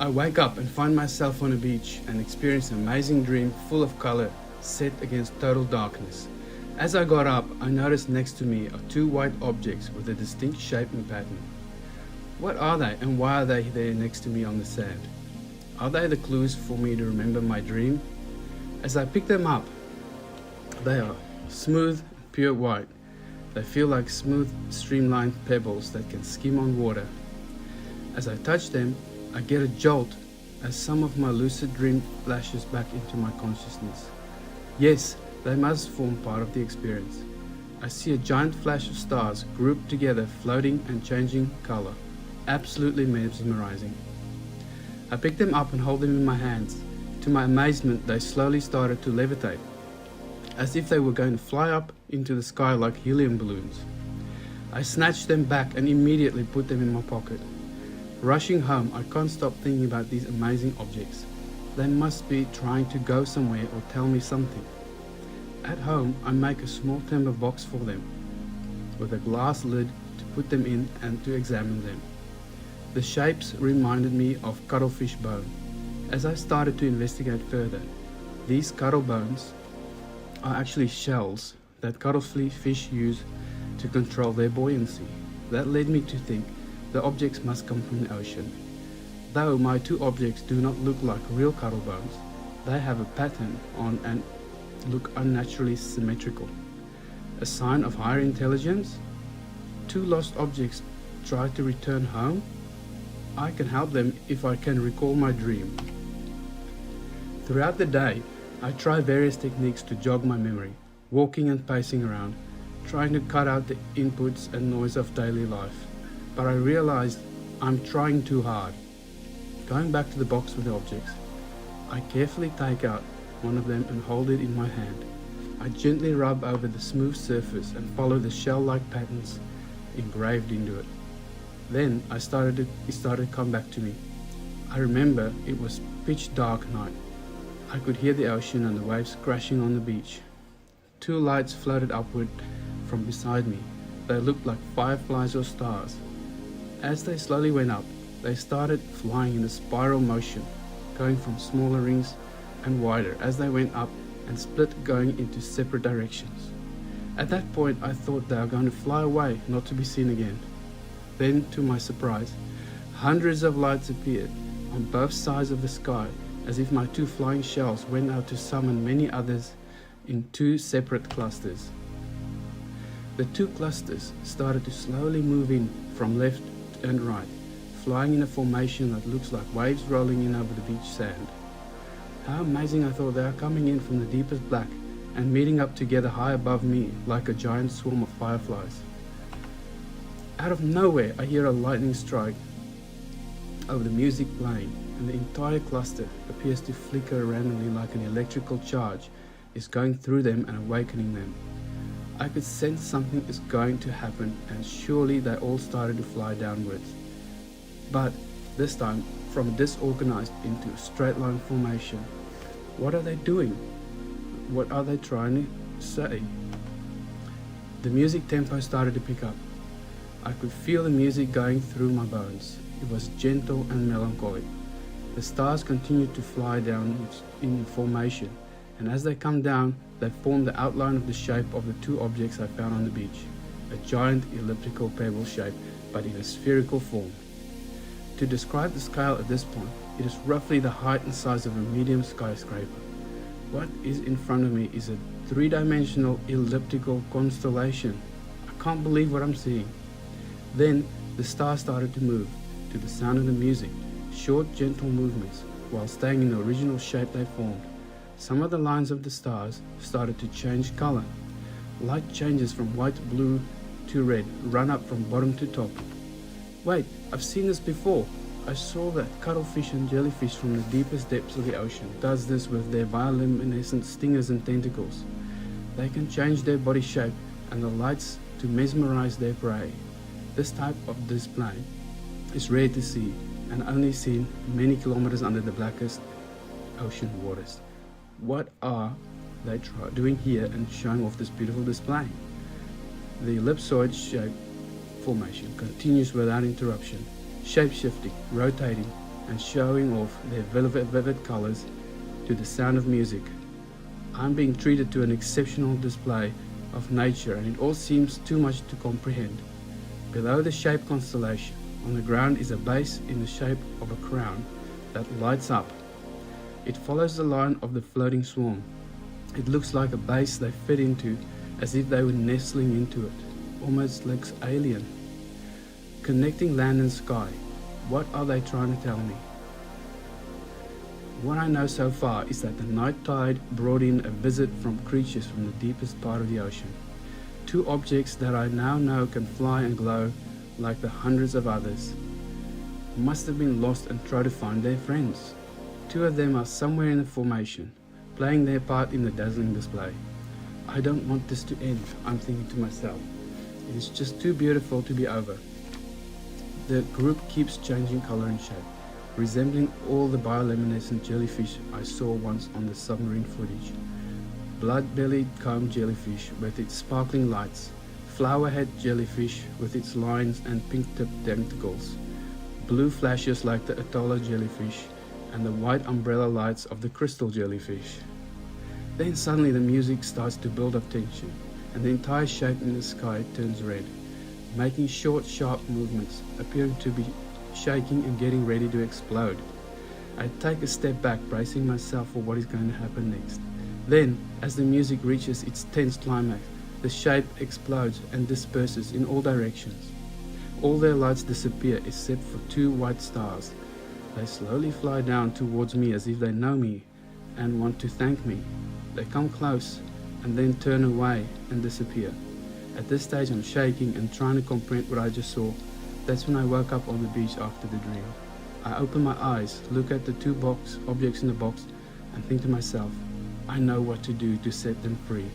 I wake up and find myself on a beach and experience an amazing dream full of color set against total darkness. As I got up, I noticed next to me are two white objects with a distinct shape and pattern. What are they and why are they there next to me on the sand? Are they the clues for me to remember my dream? As I pick them up, they are smooth, pure white. They feel like smooth, streamlined pebbles that can skim on water. As I touch them, I get a jolt as some of my lucid dream flashes back into my consciousness. Yes, they must form part of the experience. I see a giant flash of stars grouped together, floating and changing color. Absolutely mesmerizing. I pick them up and hold them in my hands. To my amazement, they slowly started to levitate, as if they were going to fly up into the sky like helium balloons. I snatched them back and immediately put them in my pocket. Rushing home, I can't stop thinking about these amazing objects. They must be trying to go somewhere or tell me something. At home, I make a small timber box for them, with a glass lid to put them in and to examine them. The shapes reminded me of cuttlefish bone. As I started to investigate further, these cuttle bones are actually shells that cuttlefish use to control their buoyancy. That led me to think the objects must come from the ocean. Though my two objects do not look like real cuttle bones, they have a pattern on and look unnaturally symmetrical. A sign of higher intelligence? Two lost objects try to return home? I can help them if I can recall my dream. Throughout the day, I try various techniques to jog my memory, walking and pacing around, trying to cut out the inputs and noise of daily life. But I realized I'm trying too hard. Going back to the box with the objects, I carefully take out one of them and hold it in my hand. I gently rub over the smooth surface and follow the shell-like patterns engraved into it. Then it started to come back to me. I remember it was pitch dark night. I could hear the ocean and the waves crashing on the beach. Two lights floated upward from beside me. They looked like fireflies or stars. As they slowly went up, they started flying in a spiral motion, going from smaller rings and wider as they went up and split, going into separate directions. At that point, I thought they were going to fly away, not to be seen again. Then, to my surprise, hundreds of lights appeared on both sides of the sky, as if my two flying shells went out to summon many others in two separate clusters. The two clusters started to slowly move in from left and right, flying in a formation that looks like waves rolling in over the beach sand. How amazing! I thought they are coming in from the deepest black and meeting up together high above me like a giant swarm of fireflies. Out of nowhere, I hear a lightning strike over the music playing, and the entire cluster appears to flicker randomly like an electrical charge is going through them and awakening them. I could sense something is going to happen, and surely they all started to fly downwards. But this time from disorganized into a straight line formation. What are they doing? What are they trying to say? The music tempo started to pick up. I could feel the music going through my bones. It was gentle and melancholic. The stars continued to fly down in formation, and as they come down, they form the outline of the shape of the two objects I found on the beach, a giant elliptical pebble shape, but in a spherical form. To describe the scale at this point, it is roughly the height and size of a medium skyscraper. What is in front of me is a three-dimensional elliptical constellation. I can't believe what I'm seeing. Then the stars started to move to the sound of the music, short, gentle movements, while staying in the original shape they formed. Some of the lines of the stars started to change color. Light changes from white, blue to red, run up from bottom to top. Wait, I've seen this before. I saw that Cuttlefish and Jellyfish from the deepest depths of the ocean does this with their bioluminescent stingers and tentacles. They can change their body shape and the lights to mesmerize their prey. This type of display is rare to see and only seen many kilometers under the blackest ocean waters. What are they doing here and showing off this beautiful display? The ellipsoid shape formation continues without interruption, shape-shifting, rotating, and showing off their vivid colors to the sound of music. I'm being treated to an exceptional display of nature, and it all seems too much to comprehend. Below the shaped constellation, on the ground, is a base in the shape of a crown that lights up. It follows the line of the floating swarm. It looks like a base they fit into, as if they were nestling into it. Almost looks alien. Connecting land and sky. What are they trying to tell me? What I know so far is that the night tide brought in a visit from creatures from the deepest part of the ocean. Two objects that I now know can fly and glow like the hundreds of others. Must have been lost and try to find their friends. Two of them are somewhere in the formation, playing their part in the dazzling display. I don't want this to end, I'm thinking to myself. It is just too beautiful to be over. The group keeps changing color and shape, resembling all the bioluminescent jellyfish I saw once on the submarine footage. Blood-bellied comb jellyfish with its sparkling lights, flower-head jellyfish with its lines and pink-tipped tentacles, blue flashes like the atoll jellyfish, and the white umbrella lights of the crystal jellyfish. Then suddenly the music starts to build up tension, and the entire shape in the sky turns red, making short, sharp movements, appearing to be shaking and getting ready to explode. I take a step back, bracing myself for what is going to happen next. Then, as the music reaches its tense climax, the shape explodes and disperses in all directions. All their lights disappear except for two white stars. They slowly fly down towards me as if they know me and want to thank me. They come close and then turn away and disappear. At this stage I'm shaking and trying to comprehend what I just saw. That's when I woke up on the beach after the dream. I open my eyes, look at the two objects in the box, and think to myself, I know what to do to set them free.